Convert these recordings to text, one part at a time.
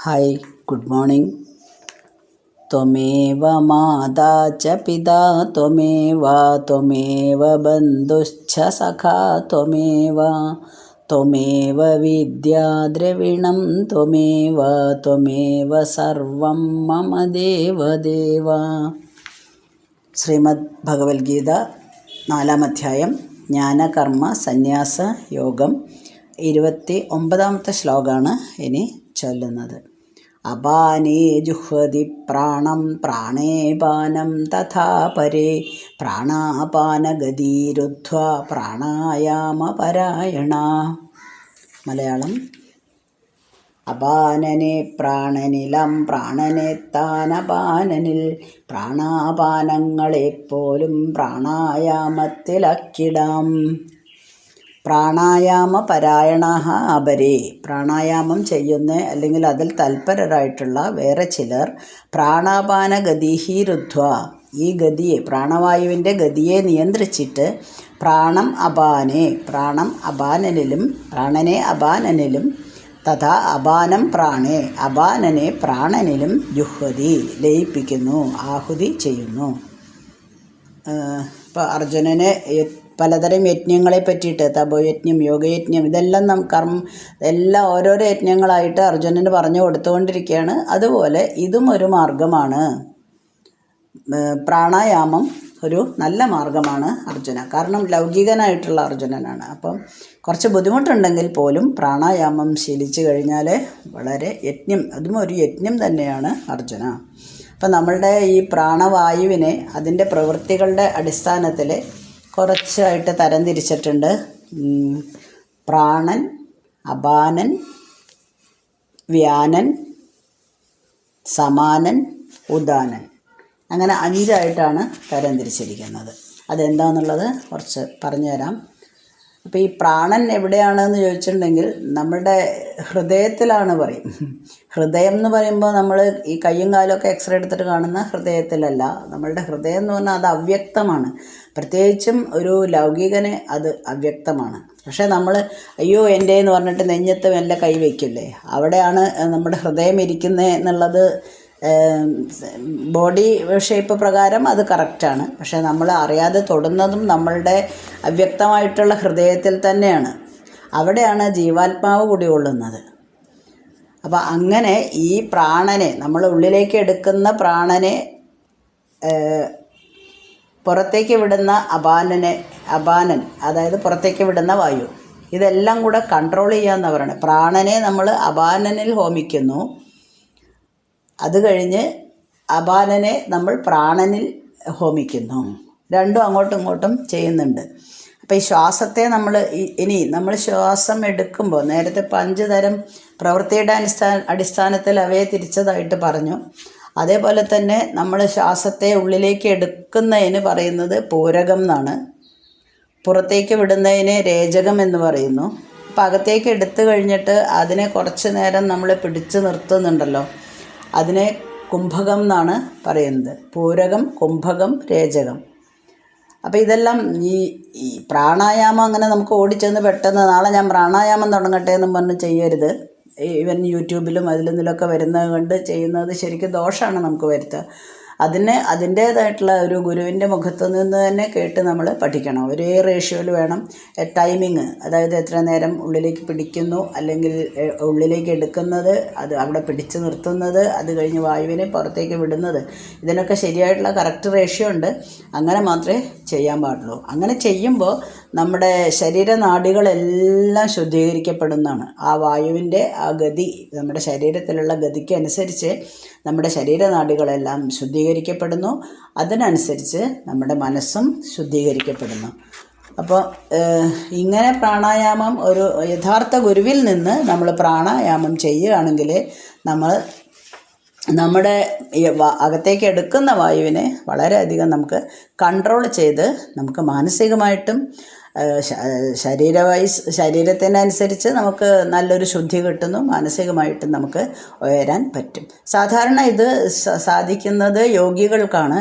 Hi good morning. त्वमेव माता च पिता त्वमेव बन्धुश्च सखा त्वमेव विद्या द्रविणं त्वमेव सर्वं मम देवदेव। ശ്രീമദ് ഭഗവത്ഗീത 4-ാം അധ്യായം ജ്ഞാനകർമ്മ സന്യാസ യോഗം 29-ാമത്തെ ശ്ലോകമാണ് ഇനി ചൊല്ലുന്നത്. അപാനേ ജുഹ്വതി പ്രാണം പ്രാണേ പാനം തഥാ പരേ പ്രാണാപാനഗതിരുദ്ധ്വാ പ്രാണായാമപരായണ. മലയാളം. അപാനനെ പ്രാണനിലം പ്രാണനെ താനപാനനിൽ പ്രാണാപാനങ്ങളെപ്പോലും പ്രാണായാമത്തിലക്കിടാം. പ്രാണായാമ പരായണ അപരേ. പ്രാണായാമം ചെയ്യുന്ന അല്ലെങ്കിൽ അതിൽ തൽപരരായിട്ടുള്ള വേറെ ചിലർ പ്രാണാപാനഗതിഹി രുദ്ധ്വ. ഈ ഗതിയെ, പ്രാണവായുവിൻ്റെ ഗതിയെ നിയന്ത്രിച്ചിട്ട് പ്രാണം അപാനനിലും പ്രാണനെ അപാനനിലും തഥാ അപാനം പ്രാണേ അപാനനെ പ്രാണനിലും ജുഹ്വതി ലയിപ്പിക്കുന്നു, ആഹുതി ചെയ്യുന്നു. ഇപ്പോൾ അർജുനന് പലതരം യജ്ഞങ്ങളെ പറ്റിയിട്ട്, തപോയജ്ഞം, യോഗയജ്ഞം, ഇതെല്ലാം എല്ലാം ഓരോരോ യജ്ഞങ്ങളായിട്ട് അർജുനന് പറഞ്ഞു കൊടുത്തുകൊണ്ടിരിക്കുകയാണ്. അതുപോലെ ഇതും ഒരു മാർഗമാണ്. പ്രാണായാമം ഒരു നല്ല മാർഗമാണ് അർജുന. കാരണം ലൗകികനായിട്ടുള്ള അർജുനനാണ്. അപ്പം കുറച്ച് ബുദ്ധിമുട്ടുണ്ടെങ്കിൽ പോലും പ്രാണായാമം ശീലിച്ചു കഴിഞ്ഞാൽ വളരെ അതും ഒരു യജ്ഞം തന്നെയാണ് അർജുന. അപ്പം നമ്മളുടെ ഈ പ്രാണവായുവിനെ അതിൻ്റെ പ്രവൃത്തികളുടെ അടിസ്ഥാനത്തിൽ കുറച്ചായിട്ട് തരംതിരിച്ചിട്ടുണ്ട്. പ്രാണൻ, അപാനൻ, വ്യാനൻ, സമാനൻ, ഉദാനൻ, അങ്ങനെ 5 തരംതിരിച്ചിരിക്കുന്നത്. അതെന്താണെന്നുള്ളത് കുറച്ച് പറഞ്ഞു തരാം. അപ്പോൾ ഈ പ്രാണൻ എവിടെയാണെന്ന് ചോദിച്ചിട്ടുണ്ടെങ്കിൽ നമ്മളുടെ ഹൃദയത്തിലാണ് പറയും. ഹൃദയം എന്ന് പറയുമ്പോൾ നമ്മൾ ഈ കയ്യും കാലുമൊക്കെ എക്സ്റേ എടുത്തിട്ട് കാണുന്ന ഹൃദയത്തിലല്ല. നമ്മളുടെ ഹൃദയം എന്ന് പറഞ്ഞാൽ അത് അവ്യക്തമാണ്. പ്രത്യേകിച്ചും ഒരു ലൗകികന് അത് അവ്യക്തമാണ്. പക്ഷേ നമ്മൾ അയ്യോ എൻ്റെ എന്ന് പറഞ്ഞിട്ട് നെഞ്ഞത്ത് മെല്ലെ കൈ വയ്ക്കില്ലേ, അവിടെയാണ് നമ്മുടെ ഹൃദയം ഇരിക്കുന്നത് എന്നുള്ളത് ബോഡി ഷേപ്പ് പ്രകാരം അത് കറക്റ്റാണ്. പക്ഷേ നമ്മൾ അറിയാതെ തൊടുന്നതും നമ്മളുടെ അവ്യക്തമായിട്ടുള്ള ഹൃദയത്തിൽ തന്നെയാണ്. അവിടെയാണ് ജീവാത്മാവ് കുടികൊള്ളുന്നത്. അപ്പോൾ അങ്ങനെ ഈ പ്രാണനെ, നമ്മൾ ഉള്ളിലേക്ക് എടുക്കുന്ന പ്രാണനെ പുറത്തേക്ക് വിടുന്ന അപാനൻ, അതായത് പുറത്തേക്ക് വിടുന്ന വായു, ഇതെല്ലാം കൂടെ കൺട്രോൾ ചെയ്യാമെന്ന് പറയുന്നത്. പ്രാണനെ നമ്മൾ അപാനനിൽ ഹോമിക്കുന്നു, അത് കഴിഞ്ഞ് അപാനനെ നമ്മൾ പ്രാണനിൽ ഹോമിക്കുന്നു. രണ്ടും അങ്ങോട്ടും ഇങ്ങോട്ടും ചെയ്യുന്നുണ്ട്. അപ്പോൾ ഈ ശ്വാസത്തെ നമ്മൾ ശ്വാസം എടുക്കുമ്പോൾ നേരത്തെ 5 തരം പ്രവൃത്തിയുടെ അടിസ്ഥാനത്തിൽ അവയെ തിരിച്ചതായിട്ട് പറഞ്ഞു. അതേപോലെ തന്നെ നമ്മൾ ശ്വാസത്തെ ഉള്ളിലേക്ക് എടുക്കുന്നതിന് പറയുന്നത് പൂരകം എന്നാണ്, പുറത്തേക്ക് വിടുന്നതിന് രേചകം എന്ന് പറയുന്നു. അപ്പോൾ അകത്തേക്ക് എടുത്തു കഴിഞ്ഞിട്ട് അതിനെ കുറച്ച് നേരം നമ്മൾ പിടിച്ചു നിർത്തുന്നുണ്ടല്ലോ, അതിനെ കുംഭകം എന്നാണ് പറയുന്നത്. പൂരകം, കുംഭകം, രേചകം. അപ്പോൾ ഇതെല്ലാം ഈ പ്രാണായാമം അങ്ങനെ നമുക്ക് ഓടിച്ചെന്ന് പെട്ടെന്ന് നാളെ ഞാൻ പ്രാണായാമം തുടങ്ങട്ടെ എന്നും പറഞ്ഞ് ചെയ്യരുത്. ഈവൻ യൂട്യൂബിലും അതിലൊക്കെ വരുന്നത് കൊണ്ട് ചെയ്യുന്നത് ശരിക്കും ദോഷമാണ് നമുക്ക് വരുത്തുക. അതിൻ്റേതായിട്ടുള്ള ഒരു ഗുരുവിൻ്റെ മുഖത്ത് നിന്ന് തന്നെ കേട്ട് നമ്മൾ പഠിക്കണം. ഒരേ റേഷ്യോയിൽ വേണം ടൈമിങ്, അതായത് എത്ര നേരം ഉള്ളിലേക്ക് പിടിക്കുന്നു അല്ലെങ്കിൽ ഉള്ളിലേക്ക് എടുക്കുന്നത്, അത് അവിടെ പിടിച്ചു നിർത്തുന്നത്, അത് കഴിഞ്ഞ് വായുവിനെ പുറത്തേക്ക് വിടുന്നത്, ഇതിനൊക്കെ ശരിയായിട്ടുള്ള കറക്റ്റ് റേഷ്യോ ഉണ്ട്. അങ്ങനെ മാത്രമേ ചെയ്യാൻ പാടുള്ളൂ. അങ്ങനെ ചെയ്യുമ്പോൾ നമ്മുടെ ശരീരനാഡികളെല്ലാം ശുദ്ധീകരിക്കപ്പെടുന്നതാണ്. ആ വായുവിൻ്റെ ആ ഗതി, നമ്മുടെ ശരീരത്തിലുള്ള ഗതിക്ക് അനുസരിച്ച് നമ്മുടെ ശരീരനാഡികളെല്ലാം ശുദ്ധീകരിക്കപ്പെടുന്നു. അതിനനുസരിച്ച് നമ്മുടെ മനസ്സും ശുദ്ധീകരിക്കപ്പെടുന്നു. അപ്പോൾ ഇങ്ങനെ പ്രാണായാമം ഒരു യഥാർത്ഥ ഗുരുവിൽ നിന്ന് നമ്മൾ പ്രാണായാമം ചെയ്യുകയാണെങ്കിൽ നമ്മുടെ അകത്തേക്ക് എടുക്കുന്ന വായുവിനെ വളരെയധികം നമുക്ക് കൺട്രോൾ ചെയ്ത് നമുക്ക് മാനസികമായിട്ടും ശരീരത്തിനനുസരിച്ച് നമുക്ക് നല്ലൊരു ശുദ്ധി കിട്ടുന്നു, മാനസികമായിട്ട് നമുക്ക് ഉയരാൻ പറ്റും. സാധാരണ ഇത് സാധിക്കുന്നത് യോഗികൾക്കാണ്.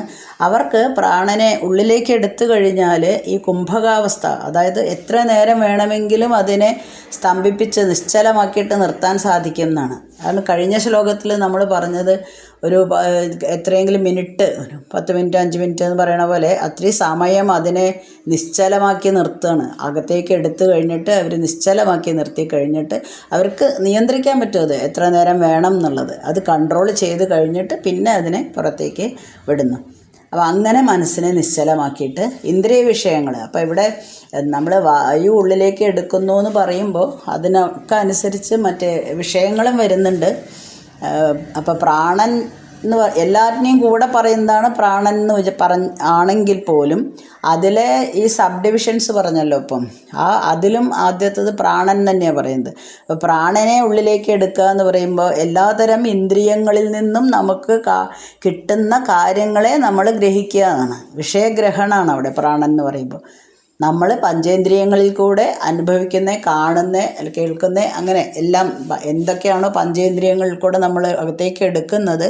അവർക്ക് പ്രാണനെ ഉള്ളിലേക്ക് എടുത്തു കഴിഞ്ഞാൽ ഈ കുംഭകാവസ്ഥ, അതായത് എത്ര നേരം വേണമെങ്കിലും അതിനെ സ്തംഭിപ്പിച്ച് നിശ്ചലമാക്കിയിട്ട് നിർത്താൻ സാധിക്കും എന്നാണ്. അതാണ് കഴിഞ്ഞ ശ്ലോകത്തിൽ നമ്മൾ പറഞ്ഞത്. ഒരു എത്രയെങ്കിലും മിനിറ്റ്, 10 മിനിറ്റ് 5 മിനിറ്റ് എന്ന് പറയണ പോലെ അത്രയും സമയം അതിനെ നിശ്ചലമാക്കി നിർത്തുകയാണ്. അകത്തേക്ക് എടുത്തു കഴിഞ്ഞിട്ട് അവർ നിശ്ചലമാക്കി നിർത്തി കഴിഞ്ഞിട്ട് അവർക്ക് നിയന്ത്രിക്കാൻ പറ്റും അത് എത്ര നേരം വേണം എന്നുള്ളത്. അത് കൺട്രോൾ ചെയ്ത് കഴിഞ്ഞിട്ട് പിന്നെ അതിനെ പുറത്തേക്ക് വിടുന്നു. അപ്പോൾ അങ്ങനെ മനസ്സിനെ നിശ്ചലമാക്കിയിട്ട് ഇന്ദ്രിയ വിഷയങ്ങൾ, അപ്പോൾ ഇവിടെ നമ്മൾ വായു ഉള്ളിലേക്ക് എടുക്കുന്നു എന്ന് പറയുമ്പോൾ അതിനൊക്കെ അനുസരിച്ച് മറ്റേ വിഷയങ്ങളും വരുന്നുണ്ട്. അപ്പോൾ പ്രാണൻ എന്ന് എല്ലാറ്റിനെയും കൂടെ പറയുന്നതാണ് പ്രാണൻ എന്ന് ആണെങ്കിൽ പോലും അതിലെ ഈ സബ് ഡിവിഷൻസ് പറഞ്ഞല്ലോ. ഇപ്പം അതിലും ആദ്യത്തത് പ്രാണൻ തന്നെയാണ് പറയുന്നത്. അപ്പോൾ പ്രാണനെ ഉള്ളിലേക്ക് എടുക്കുക എന്ന് പറയുമ്പോൾ എല്ലാതരം ഇന്ദ്രിയങ്ങളിൽ നിന്നും നമുക്ക് കിട്ടുന്ന കാര്യങ്ങളെ നമ്മൾ ഗ്രഹിക്കുക എന്നാണ്. വിഷയഗ്രഹണമാണ് അവിടെ പ്രാണൻ എന്ന് പറയുമ്പോൾ. നമ്മൾ പഞ്ചേന്ദ്രിയങ്ങളിൽ കൂടെ അനുഭവിക്കുന്ന, കാണുന്ന, കേൾക്കുന്ന, അങ്ങനെ എല്ലാം എന്തൊക്കെയാണോ പഞ്ചേന്ദ്രിയങ്ങളിൽ കൂടെ നമ്മൾ അകത്തേക്ക് എടുക്കുന്നത്,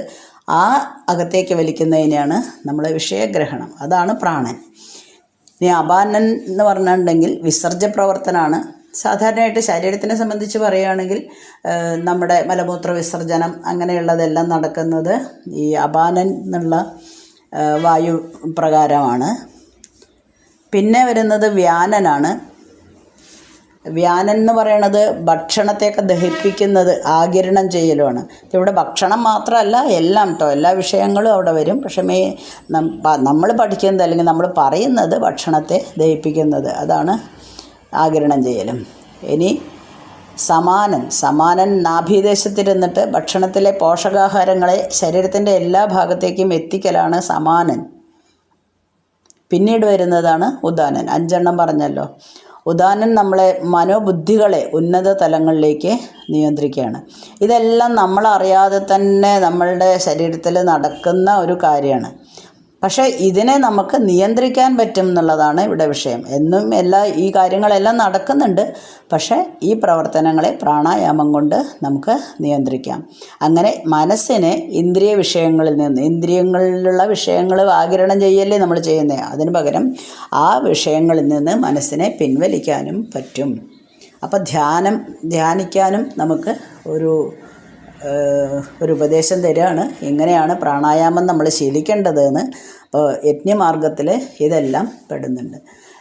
ആ അകത്തേക്ക് വലിക്കുന്നതിനെയാണ് നമ്മൾ വിഷയഗ്രഹണം. അതാണ് പ്രാണൻ. ഇനി അപാനൻ എന്ന് പറഞ്ഞിട്ടുണ്ടെങ്കിൽ വിസർജ്യ പ്രവർത്തനമാണ്. സാധാരണയായിട്ട് ശരീരത്തിനെ സംബന്ധിച്ച് പറയുകയാണെങ്കിൽ നമ്മുടെ മലമൂത്ര വിസർജനം അങ്ങനെയുള്ളതെല്ലാം നടക്കുന്നത് ഈ അപാനൻ എന്നുള്ള വായു പ്രകാരമാണ്. പിന്നെ വരുന്നത് വ്യാനനാണ്. വ്യാനൻ എന്ന് പറയണത് ഭക്ഷണത്തെയൊക്കെ ദഹിപ്പിക്കുന്നത്, ആഗിരണം ചെയ്യലുമാണ്. ഇവിടെ ഭക്ഷണം മാത്രമല്ല, എല്ലാം കേട്ടോ, എല്ലാ വിഷയങ്ങളും അവിടെ വരും. പക്ഷേ നമ്മൾ പഠിക്കുന്നത് അല്ലെങ്കിൽ നമ്മൾ പറയുന്നത് ഭക്ഷണത്തെ ദഹിപ്പിക്കുന്നത്, അതാണ് ആഗിരണം ചെയ്യലും. ഇനി സമാനൻ നാഭീദേശത്തിരുന്നിട്ട് ഭക്ഷണത്തിലെ പോഷകാഹാരങ്ങളെ ശരീരത്തിൻ്റെ എല്ലാ ഭാഗത്തേക്കും എത്തിക്കലാണ് സമാനൻ. പിന്നീട് വരുന്നതാണ് ഉദാനൻ. 5 എണ്ണം പറഞ്ഞല്ലോ. ഉദാനൻ നമ്മളെ മനോബുദ്ധികളെ ഉന്നത തലങ്ങളിലേക്ക് നിയന്ത്രിക്കുകയാണ്. ഇതെല്ലാം നമ്മളറിയാതെ തന്നെ നമ്മളുടെ ശരീരത്തിൽ നടക്കുന്ന ഒരു കാര്യമാണ്. പക്ഷേ ഇതിനെ നമുക്ക് നിയന്ത്രിക്കാൻ പറ്റും എന്നുള്ളതാണ് ഇവിടെ വിഷയം. എന്നും ഈ കാര്യങ്ങളെല്ലാം നടക്കുന്നുണ്ട്. പക്ഷേ ഈ പ്രവർത്തനങ്ങളെ പ്രാണായാമം കൊണ്ട് നമുക്ക് നിയന്ത്രിക്കാം. അങ്ങനെ മനസ്സിനെ ഇന്ദ്രിയ വിഷയങ്ങളിൽ നിന്ന്, ഇന്ദ്രിയങ്ങളിലുള്ള വിഷയങ്ങൾ ആഗിരണം ചെയ്യല്ലേ നമ്മൾ ചെയ്യുന്നത്, അതിന് പകരം ആ വിഷയങ്ങളിൽ നിന്ന് മനസ്സിനെ പിൻവലിക്കാനും പറ്റും. അപ്പോൾ ധ്യാനിക്കാനും നമുക്ക് ഒരു ഉപദേശം തരികയാണ്. ഇങ്ങനെയാണ് പ്രാണായാമം നമ്മൾ ശീലിക്കേണ്ടതെന്ന്. അപ്പോൾ യജ്ഞമാർഗത്തിൽ ഇതെല്ലാം പെടുന്നുണ്ട്.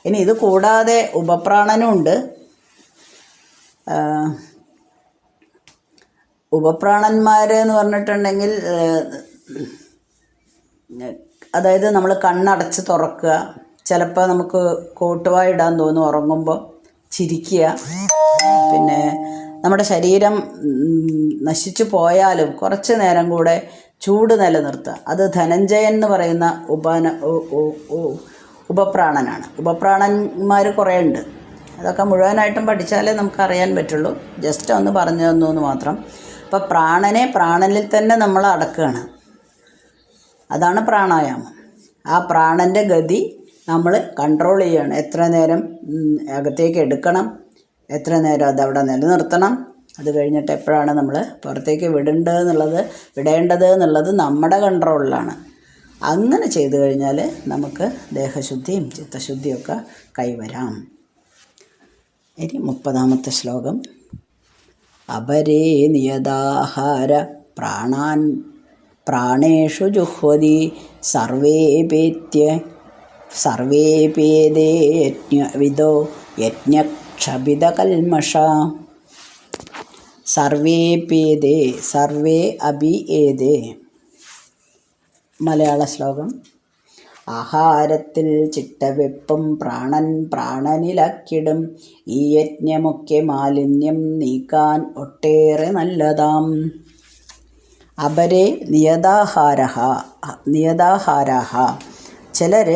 ഇനി ഇത് കൂടാതെ ഉപപ്രാണനും ഉണ്ട്. ഉപപ്രാണന്മാരെന്ന് പറഞ്ഞിട്ടുണ്ടെങ്കിൽ അതായത് നമ്മൾ കണ്ണടച്ച് തുറക്കുക, ചിലപ്പോൾ നമുക്ക് കോട്ടുവായി ഇടാൻ തോന്നും ഉറങ്ങുമ്പോൾ, ചിരിക്കുക, പിന്നെ നമ്മുടെ ശരീരം നശിച്ചു പോയാലും കുറച്ച് നേരം കൂടെ ചൂട് നിലനിർത്തുക. അത് ധനഞ്ജയൻ എന്ന് പറയുന്ന ഉപപ്രാണനാണ്. ഉപപ്രാണന്മാർ കുറേ ഉണ്ട്. അതൊക്കെ മുഴുവനായിട്ടും പഠിച്ചാലേ നമുക്കറിയാൻ പറ്റുള്ളൂ. ജസ്റ്റ് ഒന്ന് പറഞ്ഞു തന്നു എന്ന് മാത്രം. അപ്പോൾ പ്രാണനിൽ തന്നെ നമ്മൾ അടക്കുകയാണ്. അതാണ് പ്രാണായാമം. ആ പ്രാണൻ്റെ ഗതി നമ്മൾ കൺട്രോൾ ചെയ്യുകയാണ്. എത്ര നേരം അകത്തേക്ക് എടുക്കണം, എത്ര നേരം അതവിടെ നിലനിർത്തണം, അത് കഴിഞ്ഞിട്ട് എപ്പോഴാണ് നമ്മൾ പുറത്തേക്ക് വിടേണ്ടത് എന്നുള്ളത് നമ്മുടെ കൺട്രോളിലാണ്. അങ്ങനെ ചെയ്തു കഴിഞ്ഞാൽ നമുക്ക് ദേഹശുദ്ധിയും ചിത്തശുദ്ധിയൊക്കെ കൈവരാം. ഇനി 30ാമത്തെ ശ്ലോകം. അപരേ നിയതാഹാര പ്രാണേഷു ജുഹ്വതി സർവേപേദേ യജ്ഞവിദോ യജ്ഞക്ഷപിതകൽമഷ. സർവേപേദേ, സർവേ അഭി ഏതേ. മലയാള ശ്ലോകം. ആഹാരത്തിൽ ചിട്ടവെപ്പും പ്രാണനിലാക്കിടും ഈ യജ്ഞമൊക്കെ മാലിന്യം നീക്കാൻ ഒട്ടേറെ നല്ലതാം. അപരേ നിയതാഹാരഃ. ചിലർ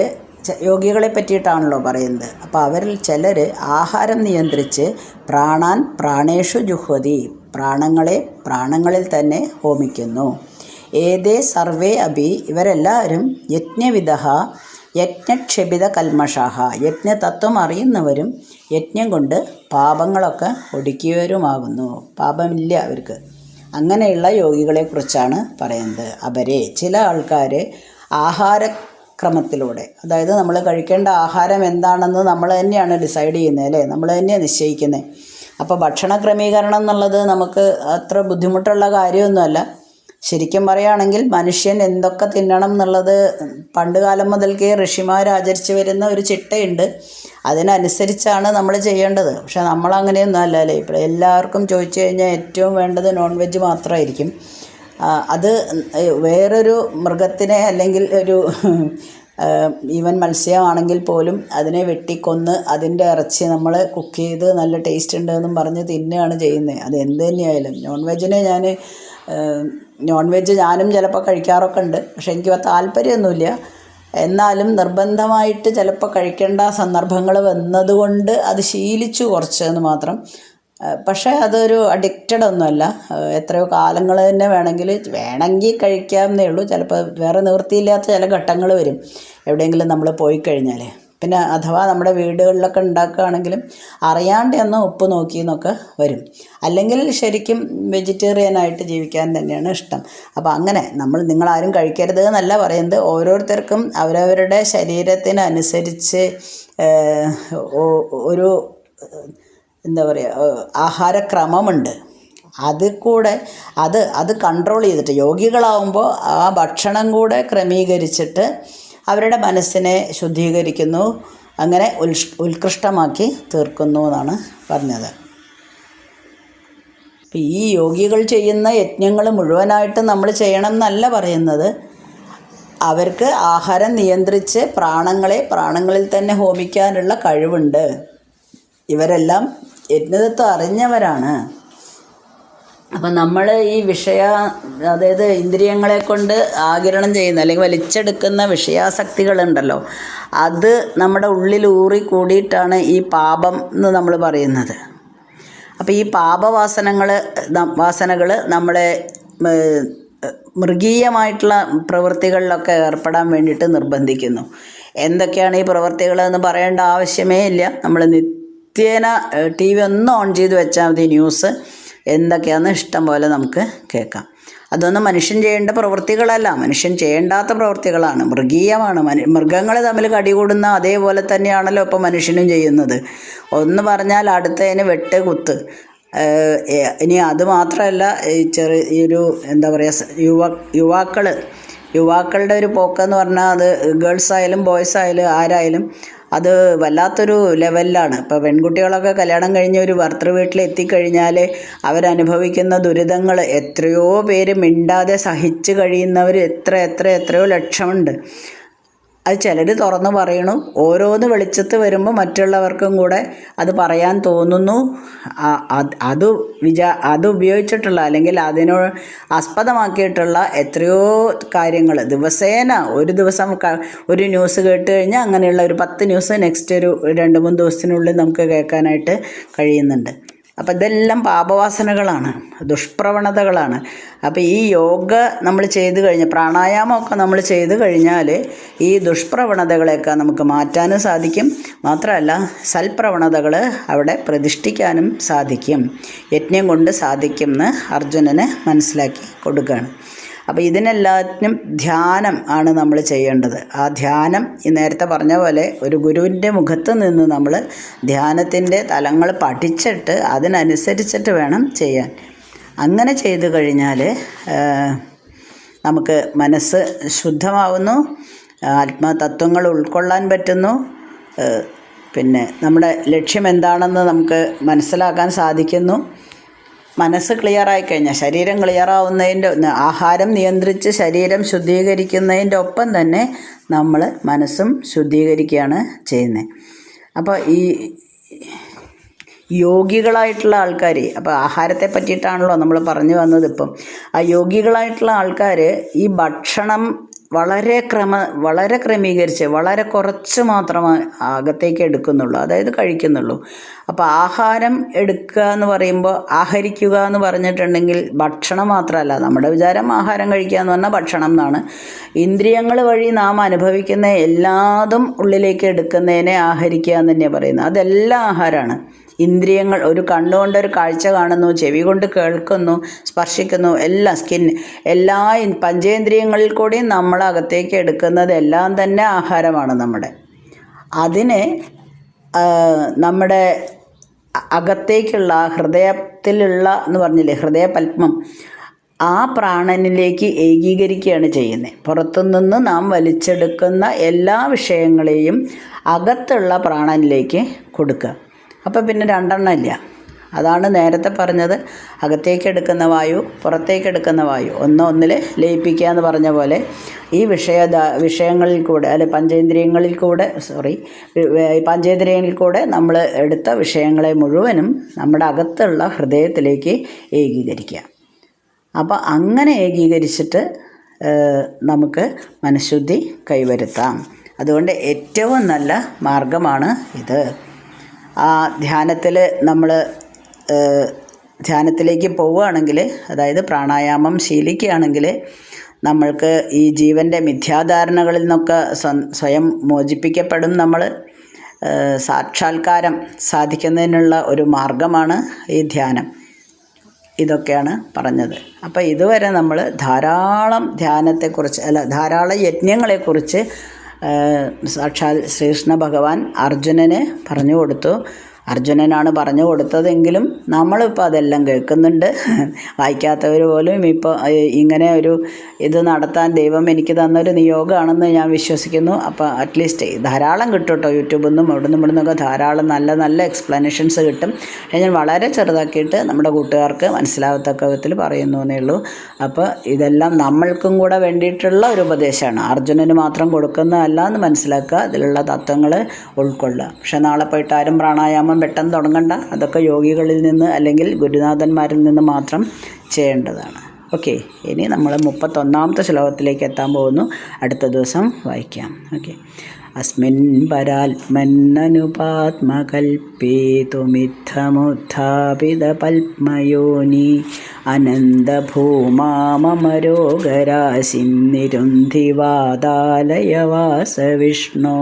യോഗികളെ പറ്റിയിട്ടാണല്ലോ പറയുന്നത്. അപ്പോൾ അവരിൽ ചിലർ ആഹാരം നിയന്ത്രിച്ച് പ്രാണേഷു ജുഹ്വതി, പ്രാണങ്ങളിൽ തന്നെ ഹോമിക്കുന്നു. ഏതേ സർവേ അഭി, ഇവരെല്ലാവരും യജ്ഞക്ഷപിത കൽമഷാഹ, യജ്ഞതത്വം അറിയുന്നവരും യജ്ഞം കൊണ്ട് പാപങ്ങളൊക്കെ ഒടുക്കിയവരുമാകുന്നു. പാപമില്ല അവർക്ക്. അങ്ങനെയുള്ള യോഗികളെക്കുറിച്ചാണ് പറയുന്നത്. അവരെ ചില ആൾക്കാർ ആഹാരക്രമത്തിലൂടെ, അതായത് നമ്മൾ കഴിക്കേണ്ട ആഹാരം എന്താണെന്ന് നമ്മൾ തന്നെയാണ് ഡിസൈഡ് ചെയ്യുന്നത്, അല്ലേ? നമ്മൾ തന്നെയാണ് നിശ്ചയിക്കുന്നത്. അപ്പോൾ ഭക്ഷണ ക്രമീകരണം എന്നുള്ളത് നമുക്ക് അത്ര ബുദ്ധിമുട്ടുള്ള കാര്യമൊന്നുമല്ല. ശരിക്കും പറയുകയാണെങ്കിൽ മനുഷ്യൻ എന്തൊക്കെ തിന്നണം എന്നുള്ളത് പണ്ട് കാലം മുതൽക്കേ ഋഷിമാർ ആചരിച്ച് വരുന്ന ഒരു ചിട്ടയുണ്ട്. അതിനനുസരിച്ചാണ് നമ്മൾ ചെയ്യേണ്ടത്. പക്ഷെ നമ്മളങ്ങനെയൊന്നും അല്ല, അല്ലേ? ഇപ്പോൾ എല്ലാവർക്കും ചോദിച്ചു കഴിഞ്ഞാൽ ഏറ്റവും വേണ്ടത് നോൺ വെജ് മാത്രമായിരിക്കും. അത് വേറൊരു മൃഗത്തിനെ അല്ലെങ്കിൽ ഒരു ഈവൻ മത്സ്യമാണെങ്കിൽ പോലും അതിനെ വെട്ടിക്കൊന്ന് അതിൻ്റെ ഇറച്ചി നമ്മൾ കുക്ക് ചെയ്ത് നല്ല ടേസ്റ്റ് ഉണ്ടെന്നും പറഞ്ഞ് തിന്നുകയാണ് ചെയ്യുന്നത്. അത് എന്ത് തന്നെയായാലും നോൺ വെജ് ഞാനും ചിലപ്പോൾ കഴിക്കാറൊക്കെ ഉണ്ട്. പക്ഷെ എനിക്ക് താല്പര്യമൊന്നുമില്ല. എന്നാലും നിർബന്ധമായിട്ട് ചിലപ്പോൾ കഴിക്കേണ്ട സന്ദർഭങ്ങൾ വന്നതുകൊണ്ട് അത് ശീലിച്ചു കുറച്ചെന്ന് മാത്രം. പക്ഷേ അതൊരു അഡിക്റ്റഡ് ഒന്നുമല്ല. എത്രയോ കാലങ്ങൾ തന്നെ വേണമെങ്കിൽ കഴിക്കാമെന്നേ ഉള്ളൂ. ചിലപ്പോൾ വേറെ നിവൃത്തിയില്ലാത്ത ചില ഘട്ടങ്ങൾ വരും എവിടെയെങ്കിലും നമ്മൾ പോയി കഴിഞ്ഞാൽ. പിന്നെ അഥവാ നമ്മുടെ വീടുകളിലൊക്കെ ഉണ്ടാക്കുകയാണെങ്കിലും അറിയാണ്ട് ഒന്ന് ഉപ്പ് നോക്കിയെന്നൊക്കെ വരും. അല്ലെങ്കിൽ ശരിക്കും വെജിറ്റേറിയനായിട്ട് ജീവിക്കാൻ തന്നെയാണ് ഇഷ്ടം. അപ്പോൾ അങ്ങനെ നിങ്ങളാരും കഴിക്കരുത് എന്നല്ല പറയുന്നത്. ഓരോരുത്തർക്കും അവരവരുടെ ശരീരത്തിനനുസരിച്ച് ഒരു എന്താ പറയുക ആഹാരക്രമമുണ്ട്. അത് കൺട്രോൾ ചെയ്തിട്ട് യോഗികളാവുമ്പോൾ ആ ഭക്ഷണം കൂടെ ക്രമീകരിച്ചിട്ട് അവരുടെ മനസ്സിനെ ശുദ്ധീകരിക്കുന്നു, അങ്ങനെ ഉത്കൃഷ്ടമാക്കി തീർക്കുന്നു എന്നാണ് പറഞ്ഞത്. അപ്പം ഈ യോഗികൾ ചെയ്യുന്ന യജ്ഞങ്ങൾ മുഴുവനായിട്ട് നമ്മൾ ചെയ്യണം എന്നല്ല പറയുന്നത്. അവർക്ക് ആഹാരം നിയന്ത്രിച്ച് പ്രാണങ്ങളിൽ തന്നെ ഹോമിക്കാനുള്ള കഴിവുണ്ട്. ഇവരെല്ലാം യജ്ഞതത്വം അറിഞ്ഞവരാണ്. അപ്പം നമ്മൾ ഈ അതായത് ഇന്ദ്രിയങ്ങളെ കൊണ്ട് ആഗിരണം ചെയ്യുന്ന അല്ലെങ്കിൽ വലിച്ചെടുക്കുന്ന വിഷയാസക്തികളുണ്ടല്ലോ, അത് നമ്മുടെ ഉള്ളിൽ കൂടിയിട്ടാണ് ഈ പാപം എന്ന് നമ്മൾ പറയുന്നത്. അപ്പോൾ ഈ വാസനകൾ നമ്മളെ മൃഗീയമായിട്ടുള്ള പ്രവൃത്തികളിലൊക്കെ ഏർപ്പെടാൻ വേണ്ടിയിട്ട് നിർബന്ധിക്കുന്നു. എന്തൊക്കെയാണ് ഈ പ്രവൃത്തികൾ എന്ന് പറയേണ്ട ആവശ്യമേ ഇല്ല. നമ്മൾ നിത്യേന TV ഒന്ന് ഓൺ ചെയ്ത് വെച്ചാൽ മതി, ന്യൂസ് എന്തൊക്കെയാണെന്ന് ഇഷ്ടം പോലെ നമുക്ക് കേൾക്കാം. അതൊന്നും മനുഷ്യൻ ചെയ്യേണ്ട പ്രവൃത്തികളല്ല, മനുഷ്യൻ ചെയ്യേണ്ടാത്ത പ്രവൃത്തികളാണ്, മൃഗീയമാണ്. മൃഗങ്ങൾ തമ്മിൽ കടികൂടുന്ന അതേപോലെ തന്നെയാണല്ലോ ഇപ്പോൾ മനുഷ്യനും ചെയ്യുന്നത്. ഒന്ന് പറഞ്ഞാൽ അടുത്തതിന് വെട്ട് കുത്ത്. ഇനി അതുമാത്രമല്ല, ഈ ഒരു എന്താ പറയുക, യുവാക്കളുടെ ഒരു പോക്കെന്ന് പറഞ്ഞാൽ അത് ഗേൾസ് ആയാലും ബോയ്സ് ആയാലും ആരായാലും അത് വല്ലാത്തൊരു ലെവലിലാണ്. ഇപ്പോൾ പെൺകുട്ടികളൊക്കെ കല്യാണം കഴിഞ്ഞ് ഒരു ഭർത്തൃ വീട്ടിൽ എത്തിക്കഴിഞ്ഞാൽ അവരനുഭവിക്കുന്ന ദുരിതങ്ങൾ എത്രയോ പേര് മിണ്ടാതെ സഹിച്ച് കഴിയുന്നവർ എത്രയോ ലക്ഷമുണ്ട്. അത് ചിലർ തുറന്നു പറയണു. ഓരോന്ന് വെളിച്ചത്ത് വരുമ്പോൾ മറ്റുള്ളവർക്കും കൂടെ അത് പറയാൻ തോന്നുന്നു. അത് ഉപയോഗിച്ചിട്ടുള്ള അല്ലെങ്കിൽ അതിനോട് ആസ്പദമാക്കിയിട്ടുള്ള എത്രയോ കാര്യങ്ങൾ ദിവസേന ഒരു ദിവസം ഒരു ന്യൂസ് കേട്ട് കഴിഞ്ഞാൽ അങ്ങനെയുള്ള ഒരു 10 ന്യൂസ് നെക്സ്റ്റ് ഒരു 2-3 ദിവസത്തിനുള്ളിൽ നമുക്ക് കേൾക്കാനായിട്ട് കഴിയുന്നുണ്ട്. അപ്പം ഇതെല്ലാം പാപവാസനകളാണ്, ദുഷ്പ്രവണതകളാണ്. അപ്പോൾ ഈ യോഗ നമ്മൾ ചെയ്തു കഴിഞ്ഞാൽ, പ്രാണായാമമൊക്കെ നമ്മൾ ചെയ്തു കഴിഞ്ഞാൽ ഈ ദുഷ്പ്രവണതകളെയൊക്കെ നമുക്ക് മാറ്റാനും സാധിക്കും. മാത്രമല്ല സൽപ്രവണതകൾ അവിടെ പ്രതിഷ്ഠിക്കാനും സാധിക്കും. യജ്ഞം കൊണ്ട് സാധിക്കും എന്ന് അർജുനന് മനസ്സിലാക്കി കൊടുക്കുകയാണ്. അപ്പോൾ ഇതിനെല്ലാത്തിനും ധ്യാനം ആണ് നമ്മൾ ചെയ്യേണ്ടത്. ആ ധ്യാനം ഈ നേരത്തെ പറഞ്ഞ പോലെ ഒരു ഗുരുവിൻ്റെ മുഖത്ത് നിന്ന് നമ്മൾ ധ്യാനത്തിൻ്റെ തലങ്ങൾ പഠിച്ചിട്ട് അതിനനുസരിച്ചിട്ട് വേണം ചെയ്യാൻ. അങ്ങനെ ചെയ്തു കഴിഞ്ഞാൽ നമുക്ക് മനസ്സ് ശുദ്ധമാവുന്നു, ആത്മതത്വങ്ങൾ ഉൾക്കൊള്ളാൻ പറ്റുന്നു. പിന്നെ നമ്മുടെ ലക്ഷ്യം എന്താണെന്ന് നമുക്ക് മനസ്സിലാക്കാൻ സാധിക്കുന്നു. മനസ്സ് ക്ലിയറായി കഴിഞ്ഞാൽ ശരീരം ക്ലിയറാവുന്നതിൻ്റെ ആഹാരം നിയന്ത്രിച്ച് ശരീരം ശുദ്ധീകരിക്കുന്നതിൻ്റെ ഒപ്പം തന്നെ നമ്മൾ മനസ്സും ശുദ്ധീകരിക്കുകയാണ് ചെയ്യുന്നത്. അപ്പോൾ ഈ യോഗികളായിട്ടുള്ള ആൾക്കാർ, അപ്പോൾ ആഹാരത്തെ പറ്റിയിട്ടാണല്ലോ നമ്മൾ പറഞ്ഞു വന്നത്. ഇപ്പം ആ യോഗികളായിട്ടുള്ള ആൾക്കാർ ഈ ഭക്ഷണം വളരെ ക്രമീകരിച്ച് വളരെ കുറച്ച് മാത്രമേ അകത്തേക്ക് എടുക്കുന്നുള്ളൂ, അതായത് കഴിക്കുന്നുള്ളൂ. അപ്പോൾ ആഹാരം എടുക്കുക എന്ന് പറയുമ്പോൾ ആഹരിക്കുക എന്ന് പറഞ്ഞിട്ടുണ്ടെങ്കിൽ ഭക്ഷണം മാത്രമല്ല. നമ്മുടെ വിചാരം ആഹാരം കഴിക്കുക എന്ന് പറഞ്ഞാൽ ഭക്ഷണം എന്നാണ്. ഇന്ദ്രിയങ്ങൾ വഴി നാം അനുഭവിക്കുന്ന എല്ലാതും ഉള്ളിലേക്ക് എടുക്കുന്നതിനെ ആഹരിക്കുക എന്ന് തന്നെയാണ് പറയുന്നത്. അതെല്ലാം ആഹാരമാണ്. ഇന്ദ്രിയങ്ങൾ, ഒരു കണ്ണുകൊണ്ടൊരു കാഴ്ച കാണുന്നു, ചെവി കൊണ്ട് കേൾക്കുന്നു, സ്പർശിക്കുന്നു, എല്ലാം എല്ലാ പഞ്ചേന്ദ്രിയങ്ങളിൽ കൂടിയും നമ്മൾ അകത്തേക്ക് എടുക്കുന്നത് എല്ലാം തന്നെ ആഹാരമാണ് നമ്മുടെ. അതിനെ നമ്മുടെ അകത്തേക്കുള്ള ഹൃദയത്തിലുള്ള എന്ന് പറഞ്ഞില്ലേ, ഹൃദയപത്മം, ആ പ്രാണനിലേക്ക് ഏകീകരിക്കുകയാണ് ചെയ്യുന്നത്. പുറത്തുനിന്ന് നാം വലിച്ചെടുക്കുന്ന എല്ലാ വിഷയങ്ങളെയും അകത്തുള്ള പ്രാണനിലേക്ക് കൊടുക്കുക. അപ്പോൾ പിന്നെ രണ്ടെണ്ണം ഇല്ല. അതാണ് നേരത്തെ പറഞ്ഞത്, അകത്തേക്ക് എടുക്കുന്ന വായു, പുറത്തേക്ക് എടുക്കുന്ന വായു, ഒന്നിൽ ലയിപ്പിക്കുക എന്ന് പറഞ്ഞ പോലെ ഈ വിഷയങ്ങളിൽ കൂടെ പഞ്ചേന്ദ്രിയങ്ങളിൽ കൂടെ നമ്മൾ എടുത്ത വിഷയങ്ങളെ മുഴുവനും നമ്മുടെ അകത്തുള്ള ഹൃദയത്തിലേക്ക് ഏകീകരിക്കുക. അപ്പോൾ അങ്ങനെ ഏകീകരിച്ചിട്ട് നമുക്ക് മനഃശുദ്ധി കൈവരുത്താം. അതുകൊണ്ട് ഏറ്റവും നല്ല മാർഗമാണ് ഇത്. ആ ധ്യാനത്തിലേക്ക് പോവുകയാണെങ്കിൽ, അതായത് പ്രാണായാമം ശീലിക്കുകയാണെങ്കിൽ നമ്മൾക്ക് ഈ ജീവൻ്റെ മിഥ്യാധാരണകളിൽ നിന്നൊക്കെ സ്വയം മോചിപ്പിക്കപ്പെടും. നമ്മൾ സാക്ഷാത്കാരം സാധിക്കുന്നതിനുള്ള ഒരു മാർഗമാണ് ഈ ധ്യാനം. ഇതൊക്കെയാണ് പറഞ്ഞത്. അപ്പോൾ ഇതുവരെ നമ്മൾ ധാരാളം ധാരാളം യജ്ഞങ്ങളെക്കുറിച്ച് സാക്ഷാൽ ശ്രീകൃഷ്ണ ഭഗവാൻ അർജുനന് പറഞ്ഞു കൊടുത്തു. അർജുനനാണ് പറഞ്ഞു കൊടുത്തതെങ്കിലും നമ്മളിപ്പോൾ അതെല്ലാം കേൾക്കുന്നുണ്ട്. വായിക്കാത്തവർ പോലും ഇപ്പോൾ ഇങ്ങനെ ഒരു ഇത് നടത്താൻ ദൈവം എനിക്ക് തന്നൊരു നിയോഗമാണെന്ന് ഞാൻ വിശ്വസിക്കുന്നു. അപ്പോൾ അറ്റ്ലീസ്റ്റ് ധാരാളം കിട്ടും കേട്ടോ, യൂട്യൂബിൽ നിന്നും ഇവിടുന്നൊക്കെ ധാരാളം നല്ല എക്സ്പ്ലനേഷൻസ് കിട്ടും. ഞാൻ വളരെ ചെറുതാക്കിയിട്ട് നമ്മുടെ കൂട്ടുകാർക്ക് മനസ്സിലാവത്തക്ക വിധത്തിൽ പറയുന്നു എന്നേ ഉള്ളൂ. അപ്പോൾ ഇതെല്ലാം നമ്മൾക്കും കൂടെ വേണ്ടിയിട്ടുള്ള ഒരു ഉപദേശമാണ്, അർജുനന് മാത്രം കൊടുക്കുന്നതല്ല എന്ന് മനസ്സിലാക്കുക, അതിലുള്ള തത്വങ്ങൾ ഉൾക്കൊള്ളുക. പക്ഷെ നാളെ പോയിട്ട് ആരും പ്രാണായാമം പെട്ടെന്ന് തുടങ്ങണ്ട. അതൊക്കെ യോഗികളിൽ നിന്ന് അല്ലെങ്കിൽ ഗുരുനാഥന്മാരിൽ നിന്ന് മാത്രം ചെയ്യേണ്ടതാണ്. ഓക്കെ, ഇനി നമ്മൾ 31ാമത്തെ ശ്ലോകത്തിലേക്ക് എത്താൻ പോകുന്നു. അടുത്ത ദിവസം വായിക്കാം. ഓക്കെ. അസ്മിൻ പരാത്മന്നനുപാത്മകൽപ്പേതുമിത്തമുത്ഥാപിത പത്മയോനി അനന്തഭൂമാമരോഗരാശിം നിരുന്ധിവാതാലയവാസ വിഷ്ണോ.